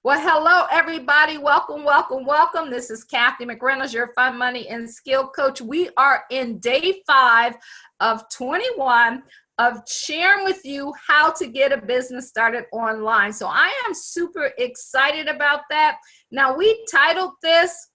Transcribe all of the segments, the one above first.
Well, hello, everybody. Welcome, welcome, welcome. This is Cathy McReynolds, your fun, money, and skill coach. We are in day 5 of 21 of sharing with you how to get a business started online. So I am super excited about that. Now, we titled this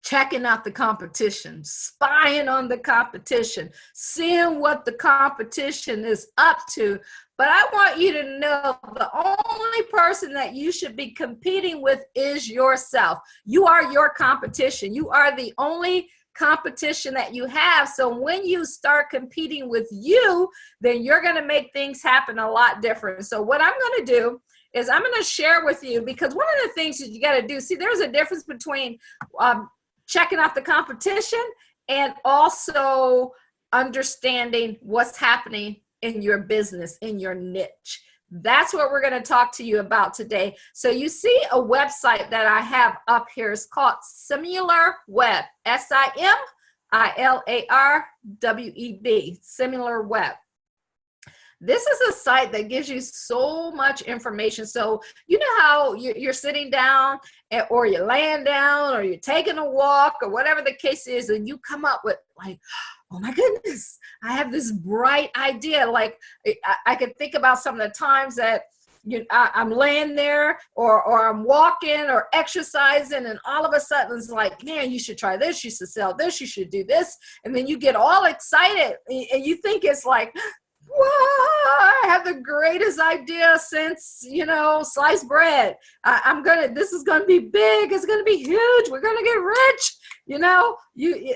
checking out the competition, spying on the competition, seeing what the competition is up to. But I want you to know the only person that you should be competing with is yourself. You are your competition. You are the only competition that you have. So when you start competing with you, then you're going to make things happen a lot different. So what I'm going to do is I'm going to share with you, because one of the things that you got to do, see, there's a difference between checking out the competition and also understanding what's happening in your business, in your niche. That's what we're going to talk to you about today. So you see a website that I have up here. It's called Similar Web, SIMILARWEB, Similar Web. This is a site that gives you so much information. So you know how you're sitting down or you're laying down or you're taking a walk or whatever the case is, and you come up with like, oh my goodness, I have this bright idea. Like I could think about some of the times that I'm laying there or I'm walking or exercising, and all of a sudden it's like, man, you should try this, you should sell this, you should do this. And then you get all excited and you think it's like, wow, I have the greatest idea since, sliced bread. This is going to be big. It's going to be huge. We're going to get rich.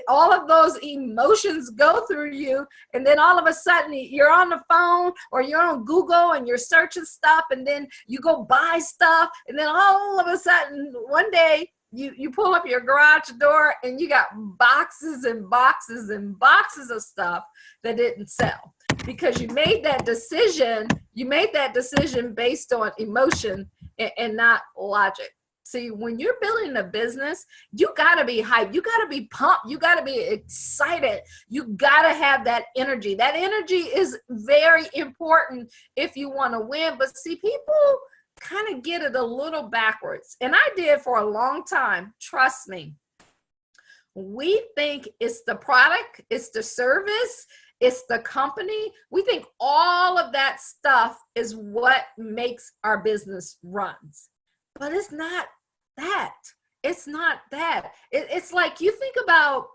All of those emotions go through you. And then all of a sudden you're on the phone or you're on Google and you're searching stuff, and then you go buy stuff. And then all of a sudden one day you pull up your garage door and you got boxes and boxes and boxes of stuff that didn't sell. Because you made that decision based on emotion and not logic. See, when you're building a business, you got to be hyped. You got to be pumped. You got to be excited. You got to have that energy. That energy is very important if you want to win. But see, people kind of get it a little backwards. And I did for a long time. Trust me. We think it's the product, it's the service, it's the company. We think all of that stuff is what makes our business runs. But it's not that. It's not that. It's like you think about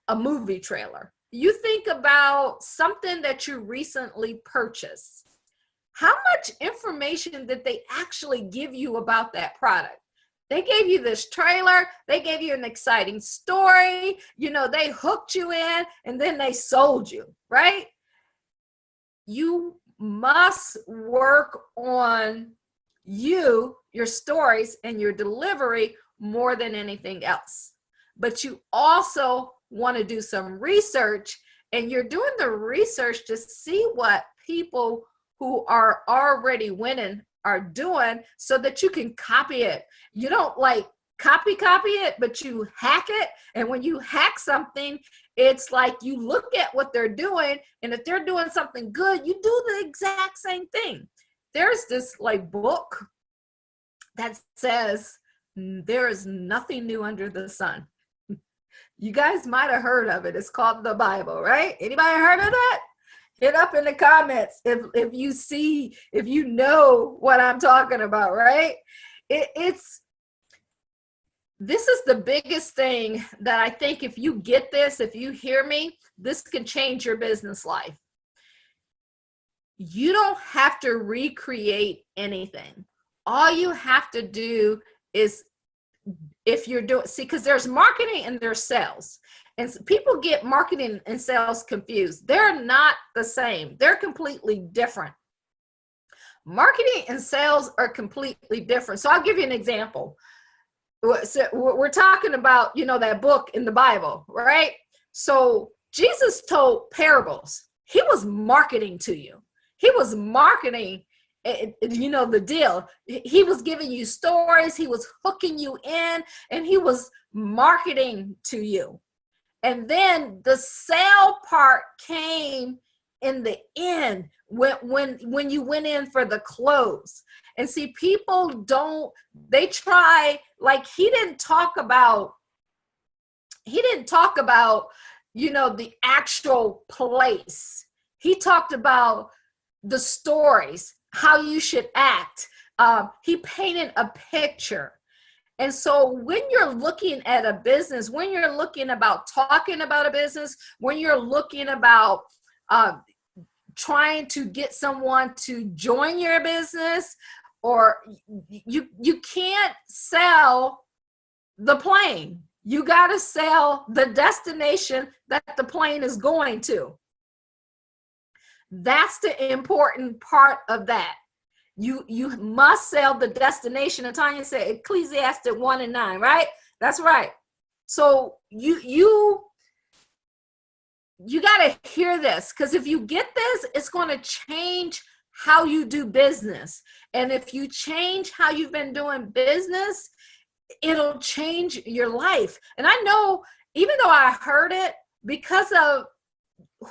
a movie trailer. You think about something that you recently purchased. How much information did they actually give you about that product? They gave you this trailer, they gave you an exciting story, they hooked you in, and then they sold you, right? You must work on your stories and your delivery more than anything else. But you also want to do some research, and you're doing the research to see what people who are already winning are doing so that you can copy it. You don't like copy it, but you hack it. And when you hack something, it's like you look at what they're doing, and if they're doing something good, you do the exact same thing. There's this book that says there is nothing new under the sun. You guys might have heard of it. It's called the Bible, right? Anybody heard of that? Hit up in the comments if you know what I'm talking about, right? This is the biggest thing that I think if you get this, if you hear me, this can change your business life. You don't have to recreate anything. All you have to do is, because there's marketing and there's sales. And people get marketing and sales confused. They're not the same. They're completely different. Marketing and sales are completely different. So I'll give you an example. So we're talking about, that book in the Bible, right? So Jesus told parables. He was marketing to you. He was marketing, the deal. He was giving you stories. He was hooking you in, and he was marketing to you. And then the sale part came in the end when you went in for the close. And see, people don't, they try, like he didn't talk about, you know, the actual place. He talked about the stories, how you should act. He painted a picture. And so when you're looking at a business, when you're looking about talking about a business, when you're looking about trying to get someone to join your business, or you can't sell the plane. You got to sell the destination that the plane is going to. That's the important part of that. You must sell the destination. And Tanya said Ecclesiastes 1:9, right? That's right. So you got to hear this, because if you get this, it's going to change how you do business. And if you change how you've been doing business, it'll change your life. And I know, even though I heard it, because of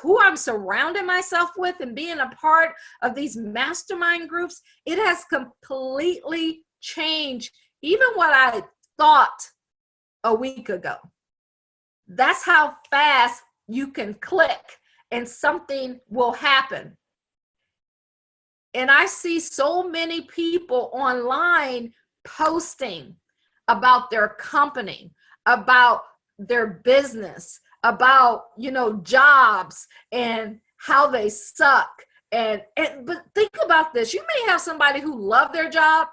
who I'm surrounding myself with and being a part of these mastermind groups, it has completely changed even what I thought a week ago. That's how fast you can click and something will happen. And I see so many people online posting about their company, about their business, about, you know, jobs and how they suck. But think about this. You may have somebody who loves their job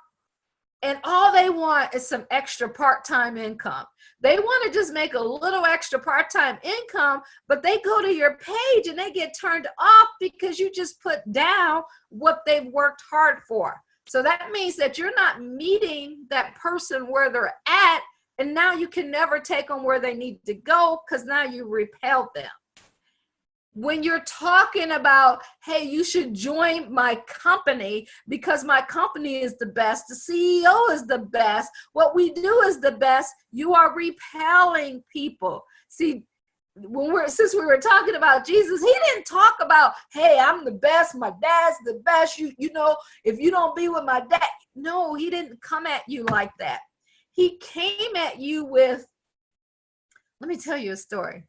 and all they want is some extra part-time income. They want to just make a little extra part-time income, but they go to your page and they get turned off because you just put down what they've worked hard for. So that means that you're not meeting that person where they're at, and now you can never take them where they need to go because now you repelled them. When you're talking about, hey, you should join my company because my company is the best, the CEO is the best, what we do is the best, you are repelling people. See, since we were talking about Jesus, he didn't talk about, hey, I'm the best, my dad's the best, you know, if you don't be with my dad. No, he didn't come at you like that. He came at you with, let me tell you a story.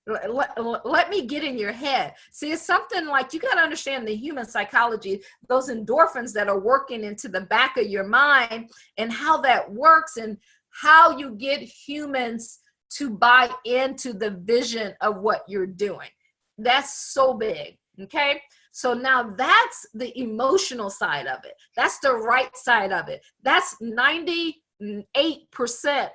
Let me get in your head. See, it's something like, you got to understand the human psychology, those endorphins that are working into the back of your mind and how that works and how you get humans to buy into the vision of what you're doing. That's so big. Okay. So now that's the emotional side of it. That's the right side of it. That's 98%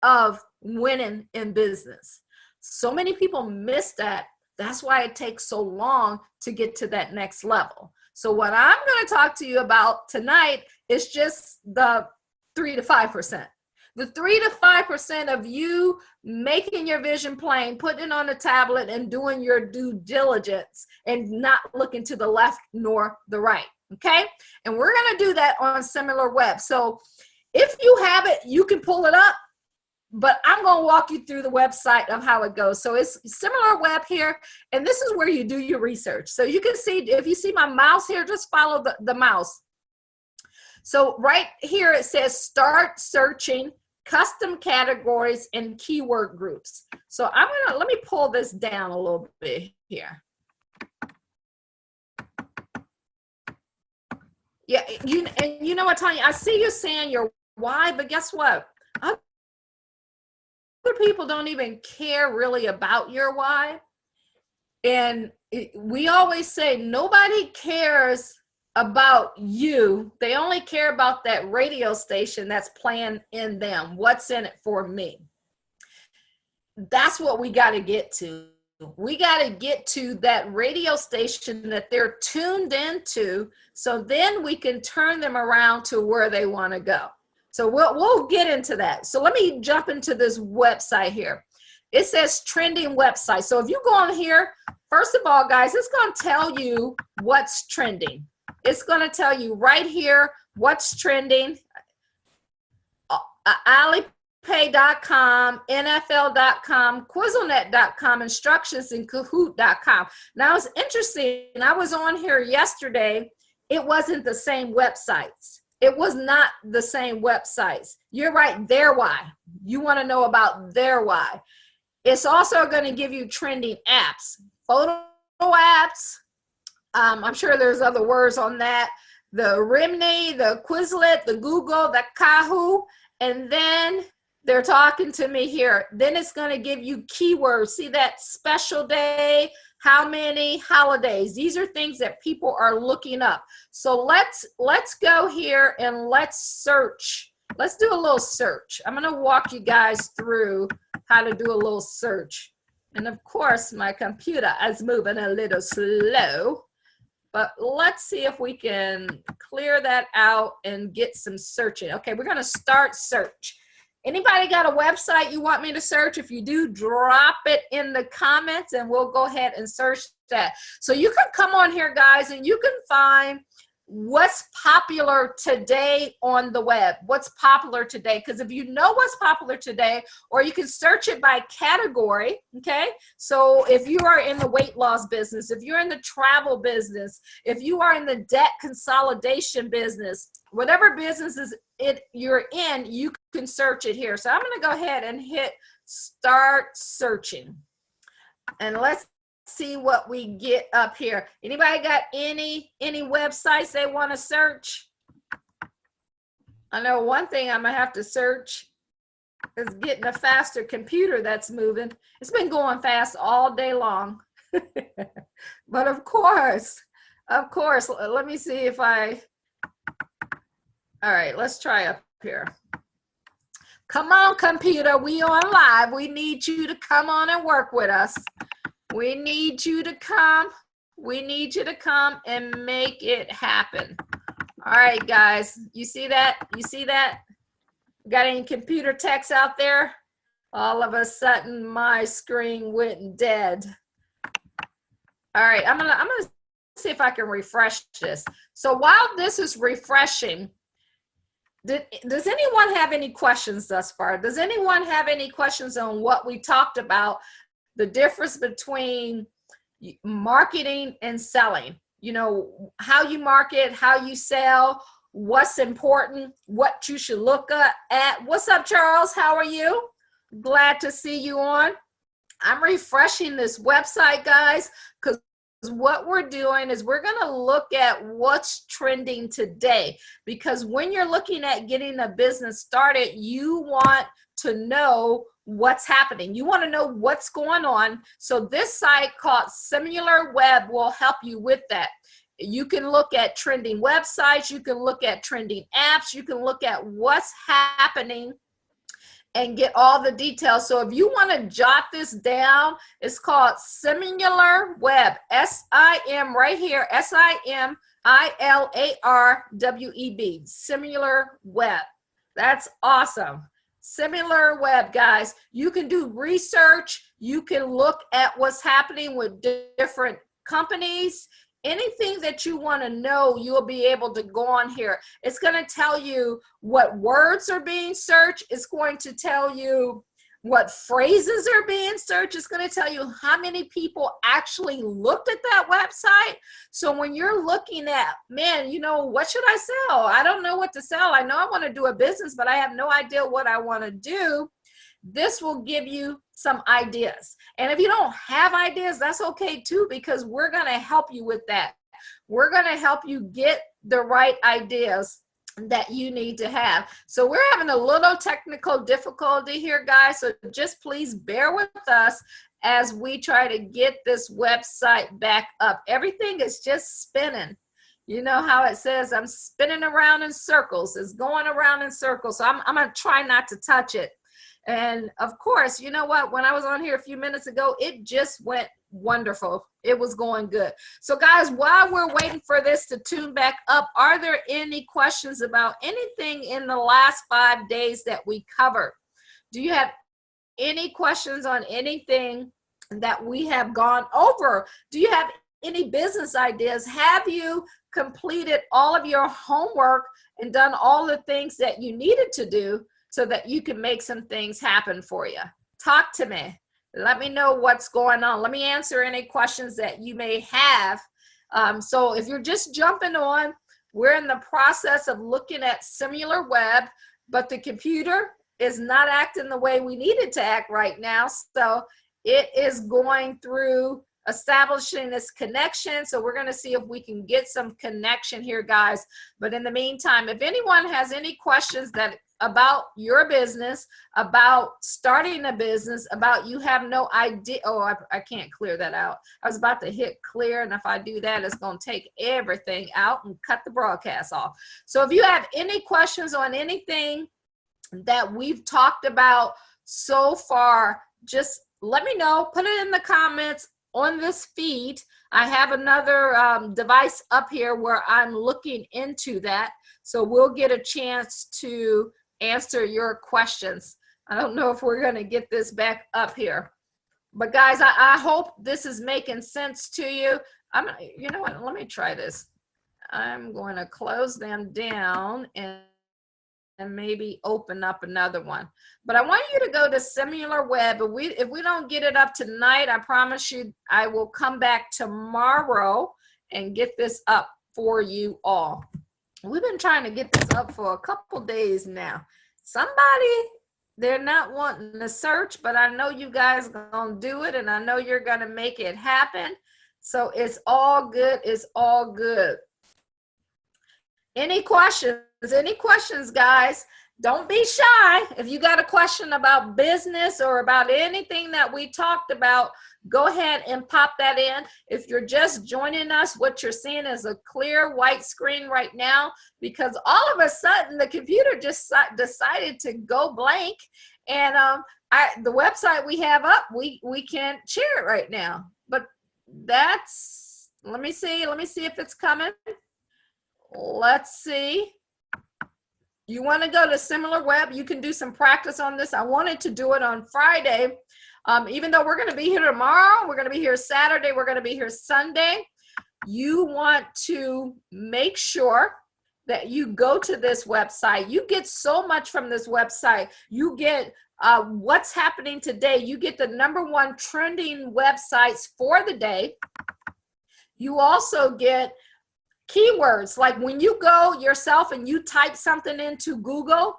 of winning in business. So many people miss that. That's why it takes so long to get to that next level. So what I'm going to talk to you about tonight is just the 3 to 5%. The 3 to 5% of you making your vision plain, putting it on a tablet and doing your due diligence and not looking to the left nor the right. Okay. And we're going to do that on Similar Web. So if you have it, you can pull it up. But I'm going to walk you through the website of how it goes. So it's Similar Web here, and this is where you do your research. So you can see, if you see my mouse here, just follow the mouse. So right here it says start searching custom categories and keyword groups. So let me pull this down a little bit here. Yeah, you know what, Tanya, I see you saying your why, but guess what? People don't even care really about your why. And we always say nobody cares about you. They only care about that radio station that's playing in them. What's in it for me? That's what we got to get to. We got to get to that radio station that they're tuned into, so then we can turn them around to where they want to go. So we'll get into that. So let me jump into this website here. It says trending website. So if you go on here, first of all, guys, it's going to tell you what's trending. It's going to tell you right here what's trending. pay.com, NFL.com, Quizlenet.com, instructions in Kahoot.com. Now it's interesting. I was on here yesterday. It wasn't the same websites. It was not the same websites. You're right. Their why. You want to know about their why. It's also going to give you trending apps, photo apps. I'm sure there's other words on that. The Rimney, the Quizlet, the Google, the Kahoot, and then they're talking to me here. Then it's going to give you keywords. See that special day, how many holidays. These are things that people are looking up. So let's go here and let's search. Let's do a little search. I'm going to walk you guys through how to do a little search. And of course, my computer is moving a little slow. But let's see if we can clear that out and get some searching. Okay, we're going to start search. Anybody got a website you want me to search? If you do, drop it in the comments and we'll go ahead and search that. So you can come on here, guys, and you can find what's popular today on the web. What's popular today? Because if you know what's popular today, or you can search it by category, okay? So if you are in the weight loss business, if you're in the travel business, if you are in the debt consolidation business, whatever businesses you're in, you can search it here. So I'm going to go ahead and hit start searching. And let's see what we get up here. Anybody got any websites they want to search? I know one thing I'm gonna have to search is getting a faster computer that's moving. It's been going fast all day long. But of course, let me see if all right, let's try up here. Come on, computer, we on live. We need you to come on and work with us. We need you to come. We need you to come and make it happen. All right, guys. You see that? You see that? Got any computer techs out there? All of a sudden, my screen went dead. All right, I'm gonna see if I can refresh this. So while this is refreshing, does anyone have any questions thus far? Does anyone have any questions on what we talked about? The difference between marketing and selling, you know, how you market, how you sell, what's important, what you should look at. What's up, Charles? How are you? Glad to see you on. I'm refreshing this website, guys, because what we're doing is we're going to look at what's trending today, because when you're looking at getting a business started, you want to know what's happening. You want to know what's going on. So this site called Similar Web will help you with that. You can look at trending websites. You can look at trending apps. You can look at what's happening and get all the details. So if you want to jot this down, it's called Similar Web. S-I-M right here. S-I-M-I-L-A-R-W-E-B. Similar Web. That's awesome. Similar Web, guys. You can do research. You can look at what's happening with different companies. Anything that you want to know, you'll be able to go on here. It's going to tell you what words are being searched. It's going to tell you what phrases are being searched. It's going to tell you how many people actually looked at that website. So when you're looking at, man, you know, what should I sell? I don't know what to sell. I know I want to do a business, but I have no idea what I want to do. This will give you some ideas. And if you don't have ideas, that's okay too, because we're going to help you with that. We're going to help you get the right ideas that you need to have. So we're having a little technical difficulty here, guys. So just please bear with us as we try to get this website back up. Everything is just spinning. You know how it says, I'm spinning around in circles. It's going around in circles. So I'm going to try not to touch it. And of course, you know what? When I was on here a few minutes ago, it just went wonderful. It was going good. So guys, while we're waiting for this to tune back up, are there any questions about anything in the last 5 days that we covered? Do you have any questions on anything that we have gone over? Do you have any business ideas? Have you completed all of your homework and done all the things that you needed to do so that you can make some things happen for you. Talk to me. Let me know what's going on. Let me answer any questions that you may have. So if you're just jumping on, we're in the process of looking at SimilarWeb, but the computer is not acting the way we need it to act right now. So it is going through establishing this connection. So we're going to see if we can get some connection here, guys. But in the meantime, if anyone has any questions about your business, about starting a business, about you have no idea. Oh, I can't clear that out. I was about to hit clear, and if I do that, it's going to take everything out and cut the broadcast off. So if you have any questions on anything that we've talked about so far, just let me know. Put it in the comments on this feed. I have another device up here where I'm looking into that. So we'll get a chance to answer your questions. I don't know if we're going to get this back up here. But guys, I hope this is making sense to you. You know what? Let me try this. I'm going to close them down and maybe open up another one. But I want you to go to SimilarWeb. If we don't get it up tonight, I promise you I will come back tomorrow and get this up for you all. We've been trying to get this up for a couple days now. They're not wanting to search, but I know you guys are going to do it, and I know you're going to make it happen. So it's all good. It's all good. Any questions? Any questions, guys? Don't be shy. If you got a question about business or about anything that we talked about, go ahead and pop that in. If you're just joining us, what you're seeing is a clear white screen right now, because all of a sudden the computer just decided to go blank, and the website we have up, we can't share it right now. But that's, let me see if it's coming. Let's see. You want to go to SimilarWeb, you can do some practice on this. I wanted to do it on Friday. Even though we're going to be here tomorrow, we're going to be here Saturday, we're going to be here Sunday. You want to make sure that you go to this website. You get so much from this website. You get what's happening today. You get the #1 trending websites for the day. You also get keywords, like when you go yourself and you type something into Google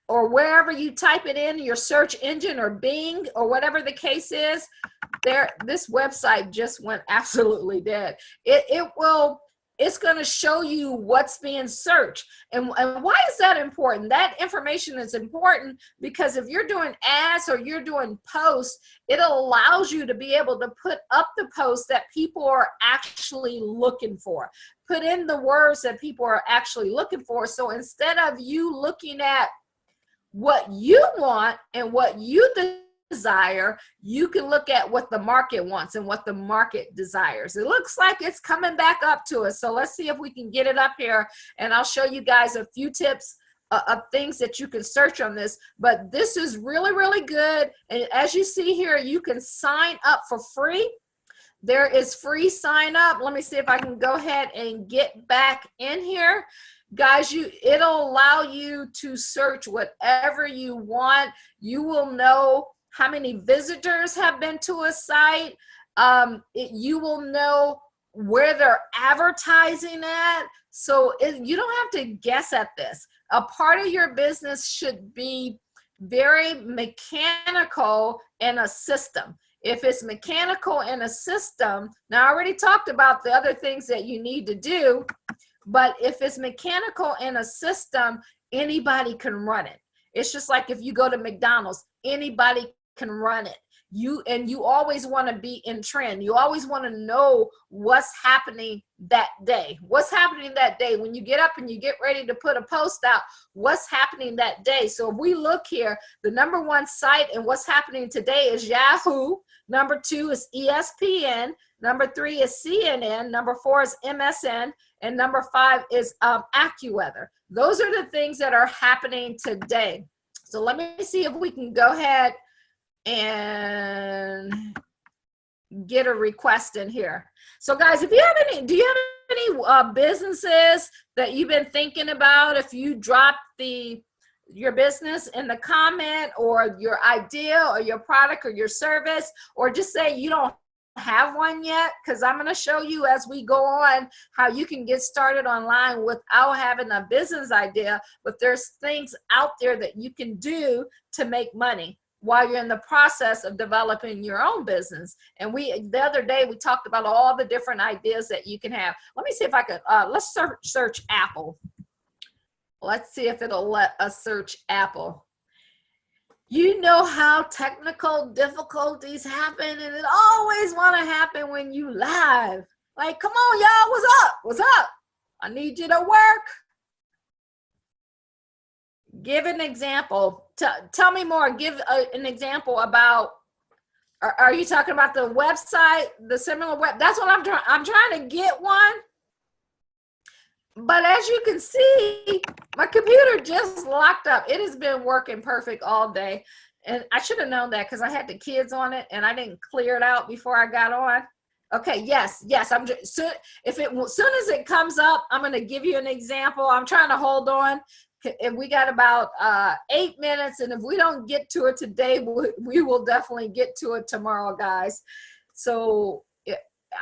or wherever you type it in, your search engine or Bing or whatever the case is, this website just went absolutely dead. It's going to show you what's being searched. And why is that important? That information is important because if you're doing ads or you're doing posts, it allows you to be able to put up the posts that people are actually looking for. Put in the words that people are actually looking for. So instead of you looking at what you want and what you desire, you can look at what the market wants and what the market desires. It looks like it's coming back up to us. So let's see if we can get it up here, and I'll show you guys a few tips of things that you can search on this. But this is really, really good. And as you see here, you can sign up for free. There is free sign up. Let me see if I can go ahead and get back in here. Guys, it'll allow you to search whatever you want. You will know how many visitors have been to a site. You will know where they're advertising at. So you don't have to guess at this. A part of your business should be very mechanical in a system. If it's mechanical in a system, now I already talked about the other things that you need to do, but if it's mechanical in a system, anybody can run it. It's just like if you go to McDonald's, anybody can run it. You always want to be in trend. You always want to know what's happening that day. What's happening that day when you get up and you get ready to put a post out, what's happening that day. So if we look here, the #1 site and what's happening today is Yahoo. #2 is ESPN. #3 is CNN. #4 is MSN. And #5 is AccuWeather. Those are the things that are happening today. So let me see if we can go ahead and get a request in here. So guys, if you have any, do you have any businesses that you've been thinking about? If you drop the your business in the comment, or your idea or your product or your service, or just say you don't have one yet, because I'm going to show you as we go on how you can get started online without having a business idea. But there's things out there that you can do to make money while you're in the process of developing your own business. And the other day we talked about all the different ideas that you can have. Let me see if I could let's search Apple. Let's see if it'll let us search Apple. You know how technical difficulties happen, and it always want to happen when you live. Like, come on, y'all, what's up? What's up? I need you to work. Give an example. Tell me more. Give an example about, are you talking about the website, the similar web? That's what I'm trying to get one. But as you can see, my computer just locked up. It has been working perfect all day. And I should have known that because I had the kids on it and I didn't clear it out before I got on. Okay, yes. I'm just, soon as it comes up, I'm going to give you an example. I'm trying to hold on. And we got about 8 minutes. And if we don't get to it today, we will definitely get to it tomorrow, guys. So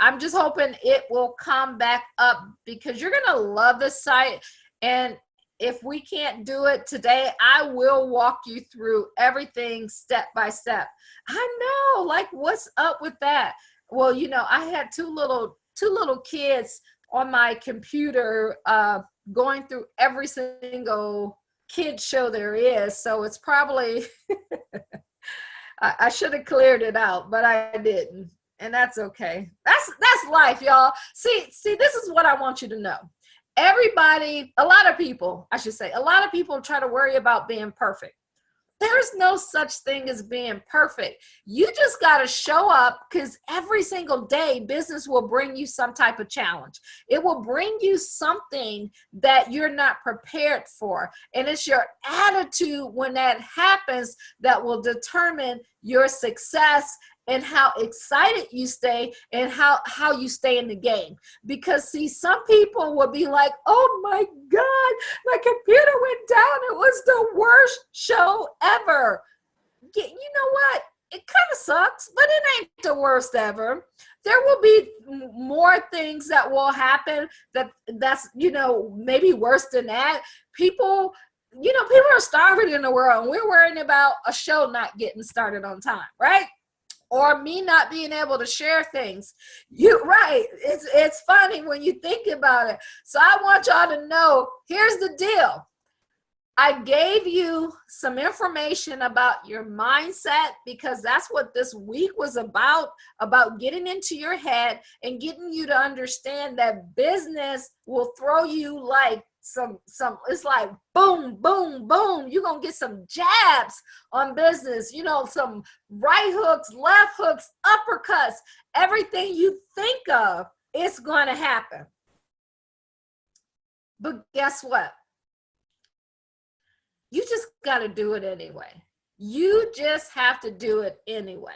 I'm just hoping it will come back up, because you're going to love this site. And if we can't do it today, I will walk you through everything step by step. I know, like, what's up with that? Well, you know, I had two little kids on my computer going through every single kid show there is. So it's probably, I should have cleared it out, but I didn't. And that's okay. That's life, y'all. See, this is what I want you to know. Everybody, a lot of people try to worry about being perfect. There's no such thing as being perfect. You just got to show up, because every single day business will bring you some type of challenge. It will bring you something that you're not prepared for. And it's your attitude when that happens that will determine your success and how excited you stay and how you stay in the game. Because see, some people will be like, oh my God, my computer went down. It was the worst show ever. You know what? It kind of sucks, but it ain't the worst ever. There will be more things that will happen that's, you know, maybe worse than that. People are starving in the world, and we're worrying about a show not getting started on time, right? Or me not being able to share things. You're right. It's funny when you think about it. So I want y'all to know, here's the deal. I gave you some information about your mindset, because that's what this week was about getting into your head and getting you to understand that business will throw you like some it's like boom, boom, boom. You're going to get some jabs on business, you know, some right hooks, left hooks, uppercuts, everything you think of, it's going to happen. But guess what? You just got to do it anyway. You just have to do it anyway.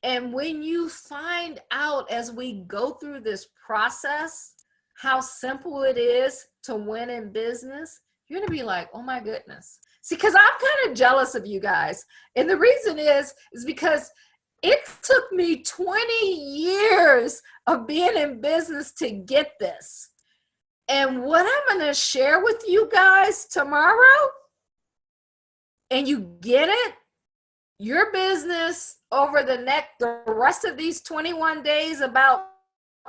And when you find out as we go through this process how simple it is to win in business, you're going to be like, oh my goodness. See, because I'm kind of jealous of you guys. And the reason is because it took me 20 years of being in business to get this. And what I'm going to share with you guys tomorrow, and you get it, your business over the rest of these 21 days, about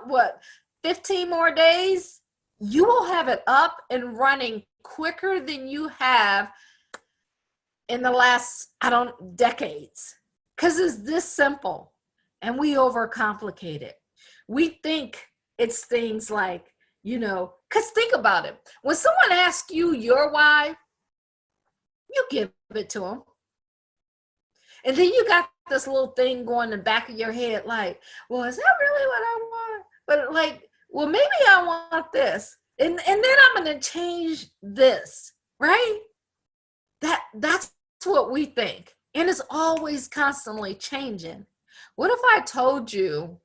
what, 15 more days, you will have it up and running quicker than you have in the last, decades. Because it's this simple, and we overcomplicate it. We think it's things like, you know, because think about it. When someone asks you your why, you give it to them. And then you got this little thing going in the back of your head like, well, is that really what I want? But like, well, maybe I want this. And then I'm going to change this, right? That's what we think. And it's always constantly changing. What if I told you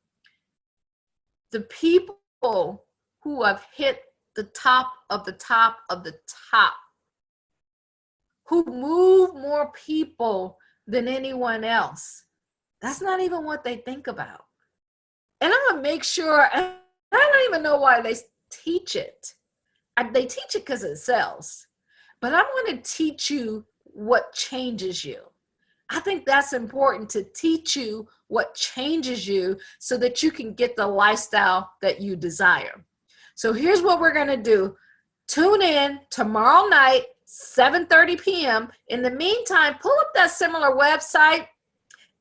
the people who have hit the top of the top of the top, who move more people than anyone else. That's not even what they think about. And I'm gonna make sure, and I don't even know why they teach it. They teach it because it sells, but I'm gonna teach you what changes you. I think that's important, to teach you what changes you so that you can get the lifestyle that you desire. So here's what we're gonna do. Tune in tomorrow night, 7:30 p.m. In the meantime, pull up that Similar website.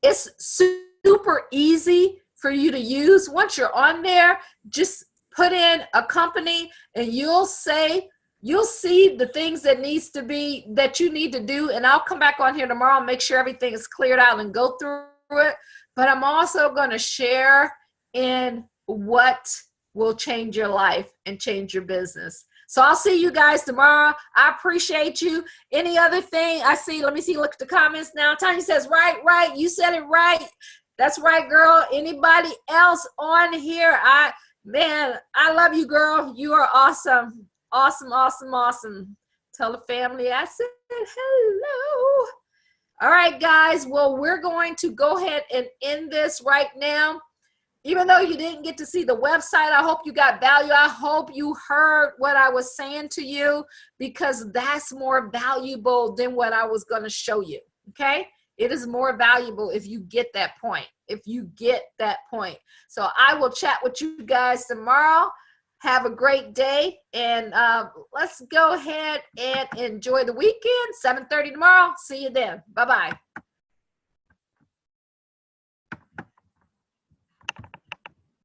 It's super easy for you to use. Once you're on there, just put in a company and you'll see the things that you need to do. And I'll come back on here tomorrow and make sure everything is cleared out and go through it. But I'm also going to share in what will change your life and change your business. So I'll see you guys tomorrow. I appreciate you. Any other thing I see? Let me see. Look at the comments now. Tanya says, right. You said it right. That's right, girl. Anybody else on here? Man, I love you, girl. You are awesome. Awesome. Tell the family I said hello. All right, guys. Well, we're going to go ahead and end this right now. Even though you didn't get to see the website, I hope you got value. I hope you heard what I was saying to you, because that's more valuable than what I was going to show you. Okay? It is more valuable if you get that point. So I will chat with you guys tomorrow. Have a great day, and let's go ahead and enjoy the weekend. 7:30 tomorrow. See you then. Bye-bye.